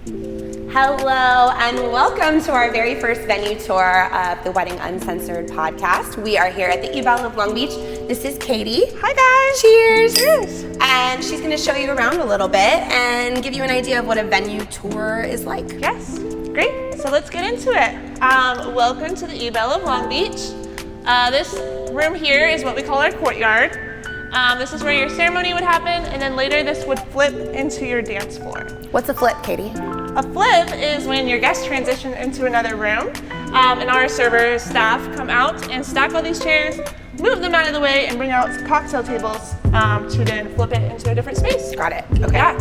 Hello and welcome to our very first venue tour of the Wedding Uncensored podcast. We are here at the Ebell of Long Beach. This is Katie. Hi guys. Cheers. Cheers. And she's going to show you around a little bit and give you an idea of what a venue tour is like. Yes, great. So let's get into it. Welcome to the Ebell of Long Beach. This room here is what we call our courtyard. This is where your ceremony would happen, and then later this would flip into your dance floor. What's a flip, Katie? A flip is when your guests transition into another room, and our server staff come out and stack all these chairs, move them out of the way, and bring out cocktail tables to then flip it into a different space. Got it. Okay, Yeah.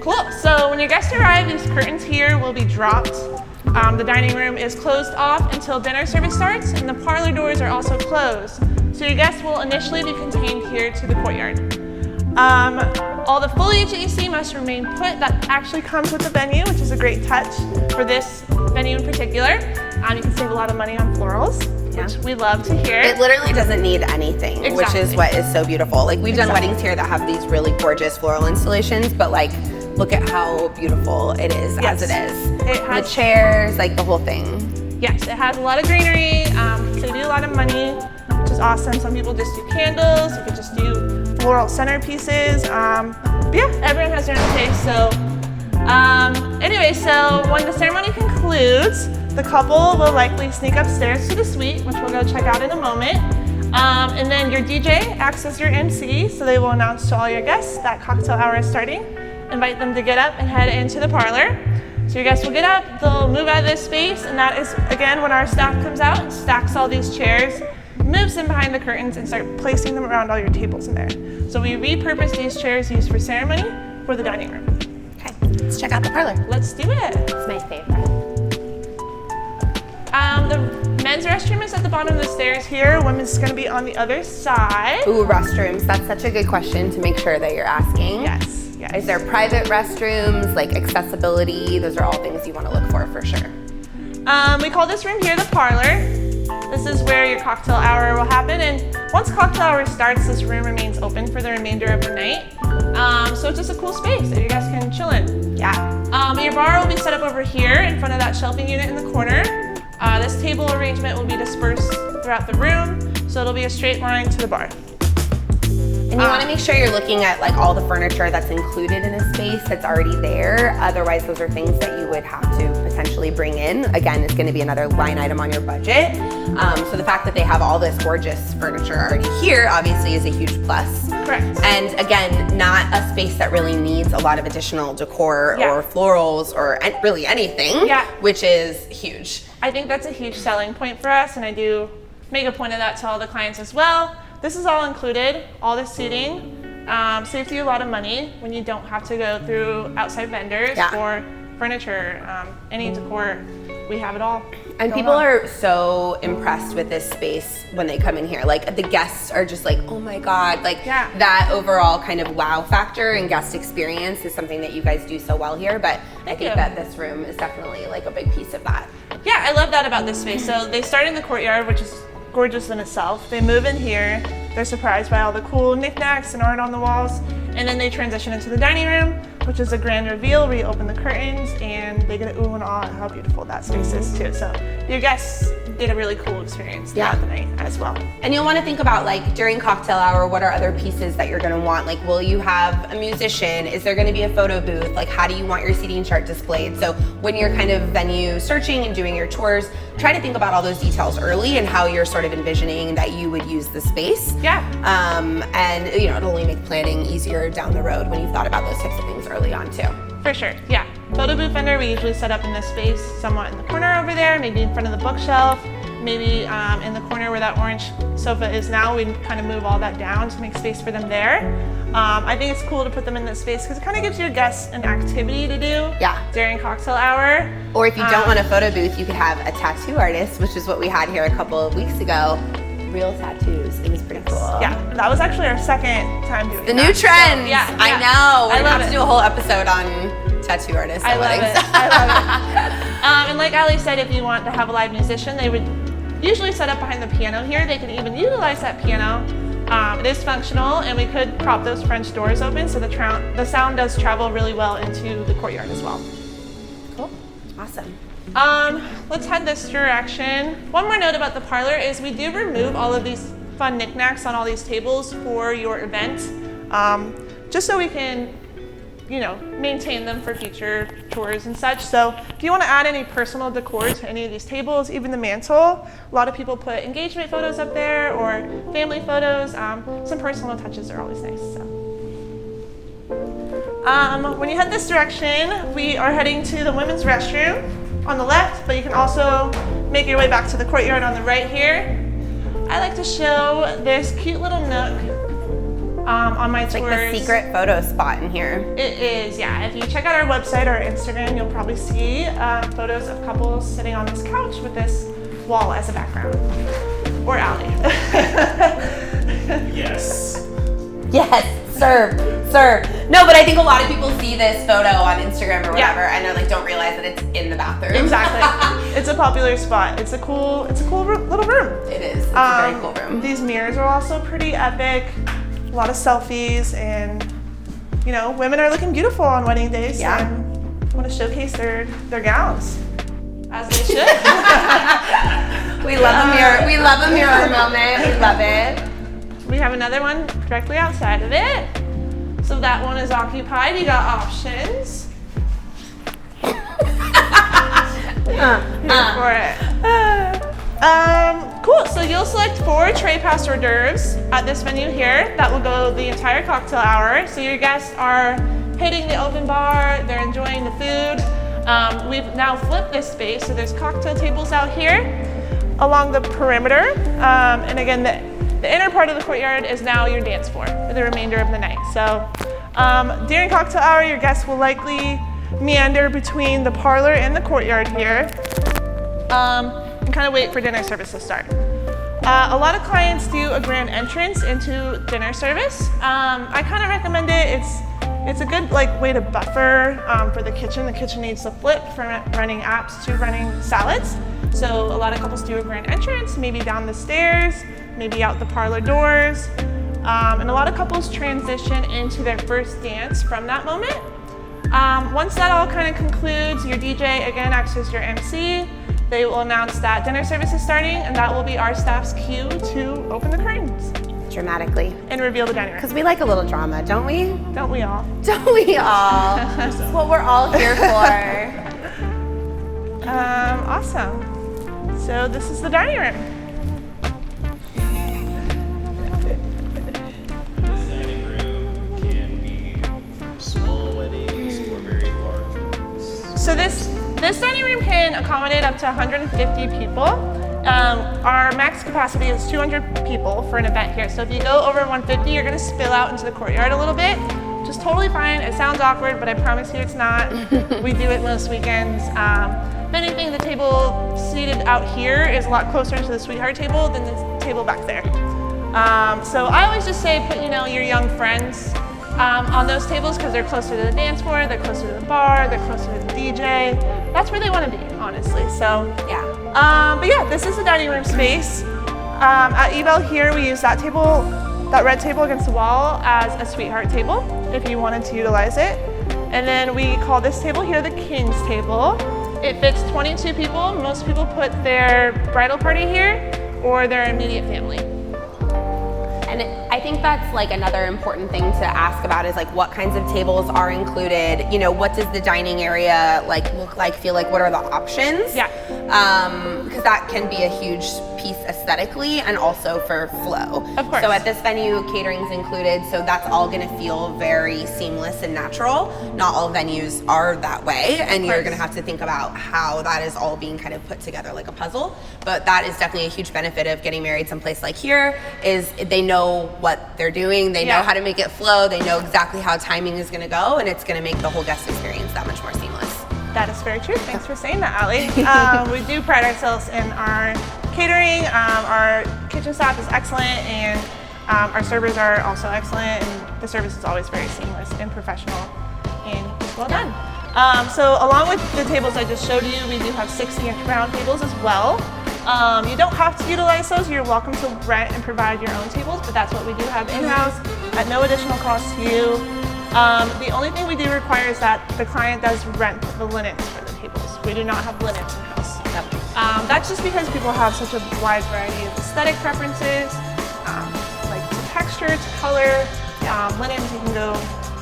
Cool. So when your guests arrive, these curtains here will be dropped. The dining room is closed off until dinner service starts, and the parlor doors are also closed. So your guests will initially be contained here to the courtyard. All the foliage that you see must remain put. That actually comes with the venue, which is a great touch for this venue in particular. You can save a lot of money on florals, which we love to hear. It literally doesn't need anything, which is what is so beautiful. Like we've done weddings here that have these really gorgeous floral installations, but like look at how beautiful it is as it is. It has the chairs, like the whole thing. Yes, it has a lot of greenery, save you a lot of money, which is awesome. Some people just do candles, you could just do floral centerpieces. But yeah, everyone has their own taste. So anyway, so when the ceremony concludes, the couple will likely sneak upstairs to the suite, which we'll go check out in a moment. And then your DJ acts as your MC, so they will announce to all your guests that cocktail hour is starting, invite them to get up and head into the parlor. So your guests will get up, they'll move out of this space, and that is, again, when our staff comes out and stacks all these chairs, moves them behind the curtains, and start placing them around all your tables in there. So we repurpose these chairs used for ceremony for the dining room. Okay, let's check out the parlor. Let's do it. It's my favorite. The men's restroom is at the bottom of the stairs here. Women's is going to be on the other side. Ooh, restrooms. That's such a good question to make sure that you're asking. Yes. Is there private restrooms, like accessibility? Those are all things you want to look for sure. We call this room here the parlor. This is where your cocktail hour will happen, and once cocktail hour starts, this room remains open for the remainder of the night. So it's just a cool space that you guys can chill in. Yeah. Your bar will be set up over here in front of that shelving unit in the corner. This table arrangement will be dispersed throughout the room, so it'll be a straight line to the bar. And you want to make sure you're looking at like all the furniture that's included in a space that's already there. Otherwise, those are things that you would have to potentially bring in. Again, it's going to be another line item on your budget. So the fact that they have all this gorgeous furniture already here obviously is a huge plus. Correct. And again, not a space that really needs a lot of additional decor or florals or really anything, which is huge. I think that's a huge selling point for us, and I do make a point of that to all the clients as well. This is all included, all the seating, saves you a lot of money when you don't have to go through outside vendors for furniture, any decor. We have it all. And people are so impressed with this space when they come in here. Like the guests are just like, oh my God, like that overall kind of wow factor and guest experience is something that you guys do so well here. But I think that this room is definitely like a big piece of that. Yeah, I love that about this space. So they start in the courtyard, which is gorgeous in itself. They move in here, they're surprised by all the cool knickknacks and art on the walls, and then they transition into the dining room, which is a grand reveal where you open the curtains and they get an ooh and ah at how beautiful that space is too. So your guests get a really cool experience throughout the night as well. And you'll want to think about like during cocktail hour, what are other pieces that you're going to want? Like, will you have a musician? Is there going to be a photo booth? Like, how do you want your seating chart displayed? So when you're kind of venue searching and doing your tours, try to think about all those details early and how you're sort of envisioning that you would use the space. And you know, it'll only make planning easier down the road when you've thought about those types of things early on too. For sure, yeah. Photo booth vendor, we usually set up in this space, somewhat in the corner over there, maybe in front of the bookshelf, maybe in the corner where that orange sofa is now. We kind of move all that down to make space for them there. I think it's cool to put them in this space because it kind of gives your guests an activity to do during cocktail hour. Or if you don't want a photo booth, you could have a tattoo artist, which is what we had here a couple of weeks ago. Real tattoos. It was pretty cool. Yeah, that was actually our second time doing the new trend. So, yeah, I know. We're gonna have to do a whole episode on tattoo artists. I love it. I love it. And like Ali said, if you want to have a live musician, they would usually set up behind the piano here. They can even utilize that piano. It is functional, and we could prop those French doors open so the sound does travel really well into the courtyard as well. Cool. Awesome. Let's head this direction. One more note about the parlor is we do remove all of these fun knickknacks on all these tables for your event, just so we can, you know, maintain them for future tours and such. So if you want to add any personal decor to any of these tables, even the mantle, a lot of people put engagement photos up there or family photos. Some personal touches are always nice. So. When you head this direction, we are heading to the women's restroom on the left, but you can also make your way back to the courtyard on the right here. I like to show this cute little nook on my tours. Like the secret photo spot in here. It is, yeah. If you check out our website or Instagram, you'll probably see photos of couples sitting on this couch with this wall as a background. Or Allie. Yes. Yes, serve. No, but I think a lot of people see this photo on Instagram or whatever, and they're like, don't realize that it's in the bathroom. Exactly. It's a popular spot. It's a cool little room. It is. It's a very cool room. These mirrors are also pretty epic. A lot of selfies, and you know, women are looking beautiful on wedding days and want to showcase their gowns, as they should. We love a mirror. We love a mirror moment. We love it. We have another one directly outside of it. So that one is occupied. You got options. Here for it. Cool. So you'll select 4 tray pass hors d'oeuvres at this venue here. That will go the entire cocktail hour. So your guests are hitting the open bar. They're enjoying the food. We've now flipped this space, so there's cocktail tables out here along the perimeter. And again, the inner part of the courtyard is now your dance floor for the remainder of the night. So during cocktail hour, your guests will likely meander between the parlor and the courtyard here and kind of wait for dinner service to start. A lot of clients do a grand entrance into dinner service. I kind of recommend it. It's a good way to buffer for the kitchen. The kitchen needs to flip from running apps to running salads. So a lot of couples do a grand entrance, maybe down the stairs, maybe out the parlor doors. And a lot of couples transition into their first dance from that moment. Once that all kind of concludes, your DJ again acts as your MC. They will announce that dinner service is starting, and that will be our staff's cue to open the curtains. Dramatically. And reveal the dining room. Because we like a little drama, don't we? Don't we all? Don't we all? That's what we're all here for. Awesome. So this is the dining room. So this dining room can accommodate up to 150 people. Our max capacity is 200 people for an event here. So if you go over 150, you're gonna spill out into the courtyard a little bit, which is totally fine. It sounds awkward, but I promise you it's not. We do it most weekends. If anything, the table seated out here is a lot closer to the sweetheart table than the table back there. So I always just say put your young friends on those tables because they're closer to the dance floor, they're closer to the bar, they're closer to the DJ. That's where they want to be, honestly. So yeah. But yeah, this is the dining room space. At Ebell here, we use that table, that red table against the wall, as a sweetheart table if you wanted to utilize it. And then we call this table here the King's table. It fits 22 people. Most people put their bridal party here or their immediate family. And I think that's another important thing to ask about is what kinds of tables are included. You know, what does the dining area look like, feel like? What are the options? Yeah. Because that can be a huge piece aesthetically and also for flow. Of course. So at this venue, catering's included, so that's all gonna feel very seamless and natural. Not all venues are that way, and you're gonna have to think about how that is all being kind of put together like a puzzle. But that is definitely a huge benefit of getting married someplace like here, is they know what they're doing, they know how to make it flow, they know exactly how timing is gonna go, and it's gonna make the whole guest experience that much more seamless. That is very true. Thanks for saying that, Allie. We do pride ourselves in our catering. Our kitchen staff is excellent, and our servers are also excellent, and the service is always very seamless and professional and well done. So along with the tables I just showed you, we do have 60-inch round tables as well. You don't have to utilize those. You're welcome to rent and provide your own tables, but that's what we do have in-house at no additional cost to you. The only thing we do require is that the client does rent the linens for the tables. We do not have linens in-house. That's just because people have such a wide variety of aesthetic preferences, like to texture, to color. Linens you can go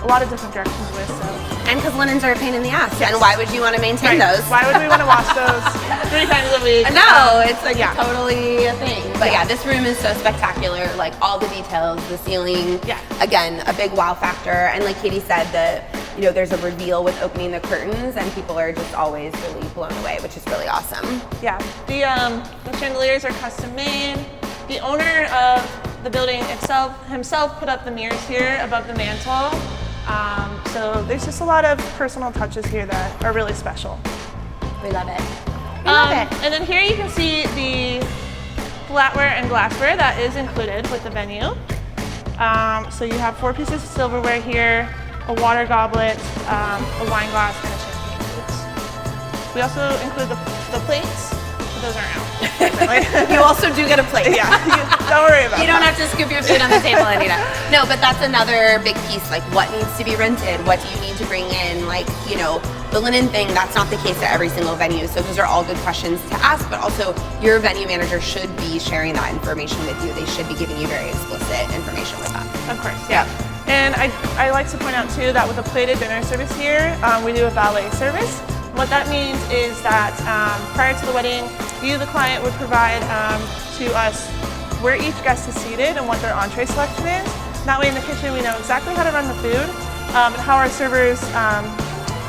a lot of different directions with. So. And because linens are a pain in the ass. Yes. And why would you want to maintain those? Why would we want to wash those 3 times a week? No, it's like totally a thing. But yeah, this room is so spectacular. Like all the details, the ceiling. Yeah. Again, a big wow factor. And like Katie said, there's a reveal with opening the curtains, and people are just always really blown away, which is really awesome. Yeah. The chandeliers are custom made. The owner of the building himself put up the mirrors here above the mantle. So there's just a lot of personal touches here that are really special. We love it. We love it. And then here you can see the flatware and glassware that is included with the venue. So you have 4 pieces of silverware here, a water goblet, a wine glass, and a champagne flute. We also include the plates. Those aren't out. You also do get a plate. Yeah, don't worry about it. You don't have to scoop your food on the table, Anita. No, but that's another big piece. Like, what needs to be rented? What do you need to bring in? Like, the linen thing, that's not the case at every single venue. So those are all good questions to ask, but also your venue manager should be sharing that information with you. They should be giving you very explicit information with that. Of course, yeah. And I like to point out too that with a plated dinner service here, we do a valet service. What that means is that prior to the wedding, you, the client, would provide to us where each guest is seated and what their entree selection is. That way in the kitchen we know exactly how to run the food, and how our servers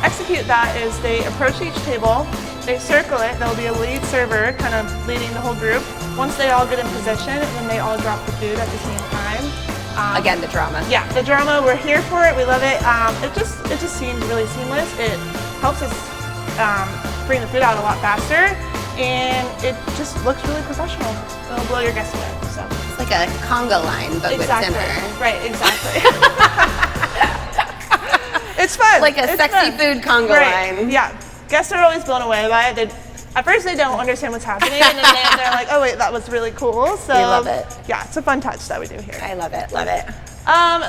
execute that is they approach each table, they circle it, there'll be a lead server kind of leading the whole group. Once they all get in position, then they all drop the food at the same time. Again, the drama. Yeah, the drama, we're here for it, we love it. It just seems really seamless. It helps us bring the food out a lot faster, and it just looks really professional. It'll blow your guests away. So it's like a conga line, but with dinner. Right, exactly. It's fun. Like a sexy food conga line. Yeah, guests are always blown away by it. At first they don't understand what's happening, and then they're like, oh wait, that was really cool. So they love it. Yeah, it's a fun touch that we do here. I love it, love it.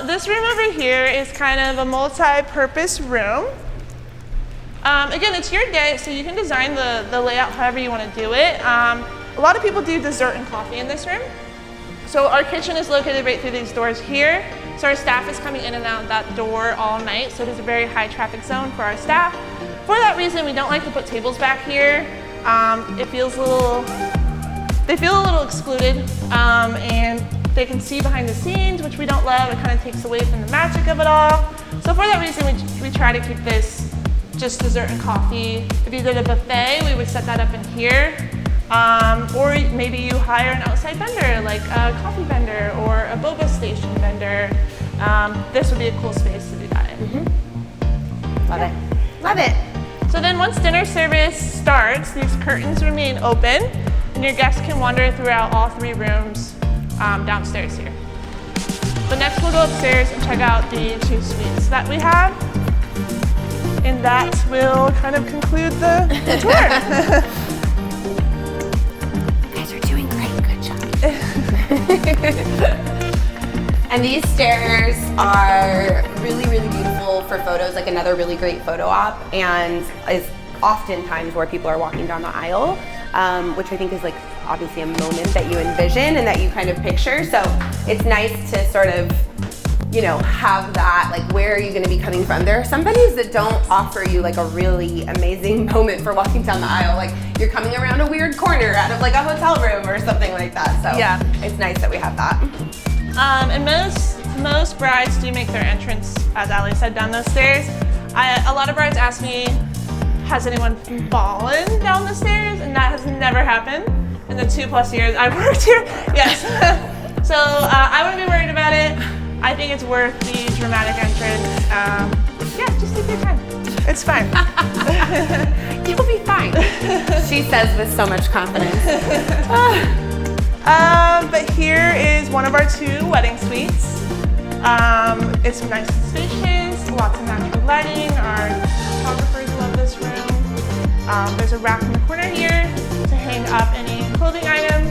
This room over here is kind of a multi-purpose room. Again, it's your day, so you can design the layout however you want to do it. A lot of people do dessert and coffee in this room. So our kitchen is located right through these doors here. So our staff is coming in and out that door all night, so it is a very high traffic zone for our staff. For that reason, we don't like to put tables back here. It feels they feel a little excluded, and they can see behind the scenes, which we don't love. It kind of takes away from the magic of it all. So for that reason, we try to keep this just dessert and coffee. If you did a buffet, we would set that up in here. Or maybe you hire an outside vendor, like a coffee vendor or a boba station vendor. This would be a cool space to do that in. Mm-hmm. Love it. Love it. So then once dinner service starts, these curtains remain open, and your guests can wander throughout all 3 rooms downstairs here. But next we'll go upstairs and check out the 2 suites that we have. And that will kind of conclude the tour. You guys are doing great, good job. And these stairs are really, really beautiful for photos, like another really great photo op, and is oftentimes where people are walking down the aisle, which I think is like obviously a moment that you envision and that you kind of picture. So it's nice to sort of, have that, like, where are you going to be coming from? There are some venues that don't offer you like a really amazing moment for walking down the aisle. Like you're coming around a weird corner out of like a hotel room or something like that. So yeah, it's nice that we have that. And most brides do make their entrance, as Ali said, down those stairs. A lot of brides ask me, has anyone fallen down the stairs? And that has never happened in the 2+ years I've worked here. Yes. So I wouldn't be worried about it. I think it's worth the dramatic entrance. Yeah, just take your time. It's fine. You'll be fine. She says with so much confidence. But here is one of our 2 wedding suites. It's nice and spacious, lots of natural lighting. Our photographers love this room. There's a rack in the corner here to hang up any clothing items.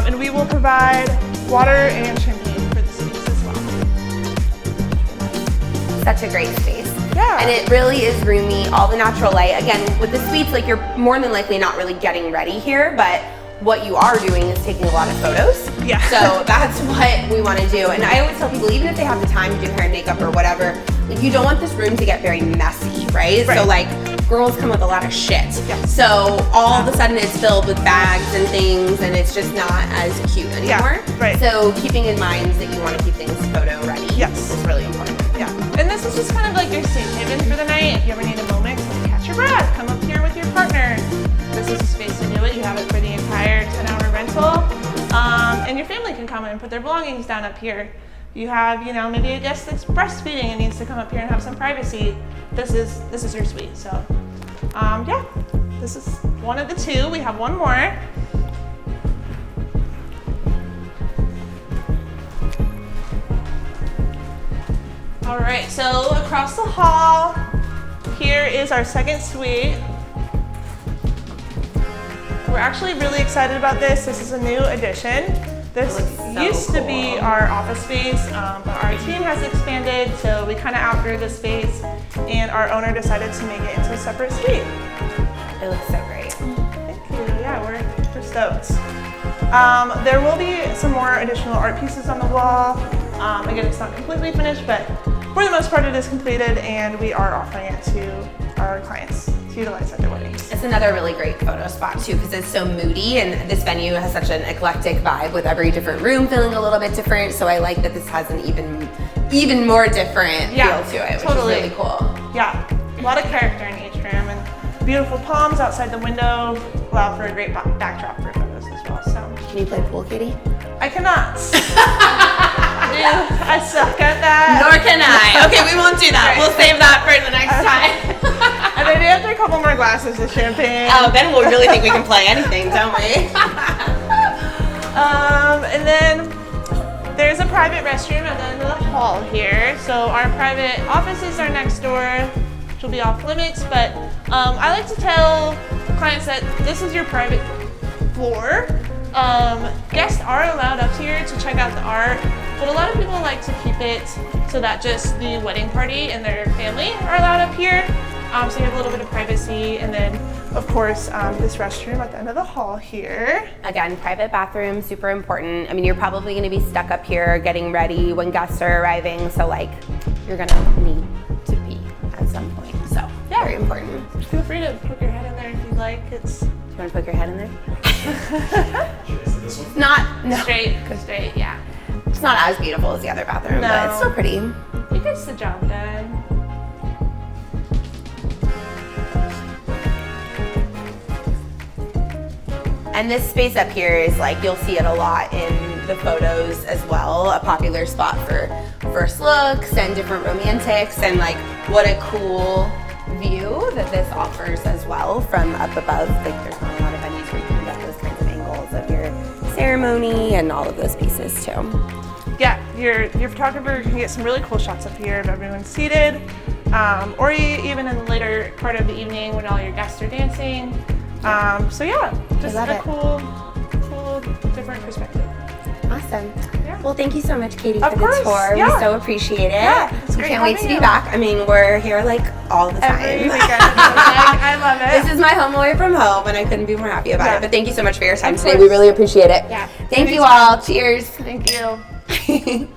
And we will provide water and champagne for the suites as well. Such a great space. Yeah. And it really is roomy, all the natural light. Again, with the suites, like you're more than likely not really getting ready here, but what you are doing is taking a lot of photos. Yeah. So that's what we want to do. And I always tell people, even if they have the time to do hair and makeup or whatever, like you don't want this room to get very messy, right? So like girls come with a lot of shit. Yeah. So all of a sudden it's filled with bags and things and it's just not as cute anymore. Yeah. Right. So keeping in mind that you want to keep things photo ready Yes. is really important. Yeah. And this is just kind of like your safe haven for the night. If you ever need a moment to catch your breath, come up here with your partner. This is a space to do it. You have it for the entire 10-hour rental. And your family can come and put their belongings down up here. You have, you know, maybe a guest that's breastfeeding and needs to come up here and have some privacy. This is your suite. So, yeah, this is one of the two. We have one more. All right, so across the hall, here is our second suite. We're actually really excited about this. This is a new addition. This used to be our office space, but our team has expanded, so we kind of outgrew the space, and our owner decided to make it into a separate suite. It looks so great. Thank you. Yeah, we're stoked. There will be some more additional art pieces on the wall. Again, it's not completely finished, but for the most part, it is completed, and we are offering it to our clients to utilize at their weddings. It's another really great photo spot too because it's so moody and this venue has such an eclectic vibe with every different room feeling a little bit different. So I like that this has an even more different feel to it, which is really cool. Yeah, a lot of character in each room and beautiful palms outside the window allow for a great backdrop for photos as well. So, can you play pool, Katie? I cannot. I suck at that. Nor can I. Okay, we won't do that. We'll save that for the next time. And maybe after a couple more glasses of champagne. Oh, then we'll really think we can play anything, don't we? And then there's a private restroom at the end of the hall here. So our private offices are next door, which will be off limits. But I like to tell clients that this is your private floor. Guests are allowed up here to check out the art, but a lot of people like to keep it so that just the wedding party and their family are allowed up here. So you have a little bit of privacy, and then of course this restroom at the end of the hall here. Again, private bathroom, super important. I mean, you're probably going to be stuck up here getting ready when guests are arriving, so like you're going to need to pee at some point. So yeah, very important. Feel free to poke your head in there if you'd like. It's. Do you want to poke your head in there? It's not Straight, go straight, yeah. It's not as beautiful as the other bathroom, but it's still pretty. It gets the job done. And this space up here is like, you'll see it a lot in the photos as well, a popular spot for first looks and different romantics, and like what a cool view that this offers as well from up above. Like there's not a lot of venues where you can get those kinds of angles of your ceremony and all of those pieces too. Yeah, your photographer can get some really cool shots up here of everyone seated, or even in the later part of the evening when all your guests are dancing. So yeah, just a cool, different perspective. Awesome. Yeah. Well, thank you so much, Katie, Of for course, the tour. yeah. We so appreciate it. Yeah, it's we great can't wait to having be you. back. I mean, we're here like all the time. Every weekend. I love it. This is my home away from home, and I couldn't be more happy about it. But thank you so much for your time Of today. course. We really appreciate it. Yeah. Thank you all. Cheers. Thank you.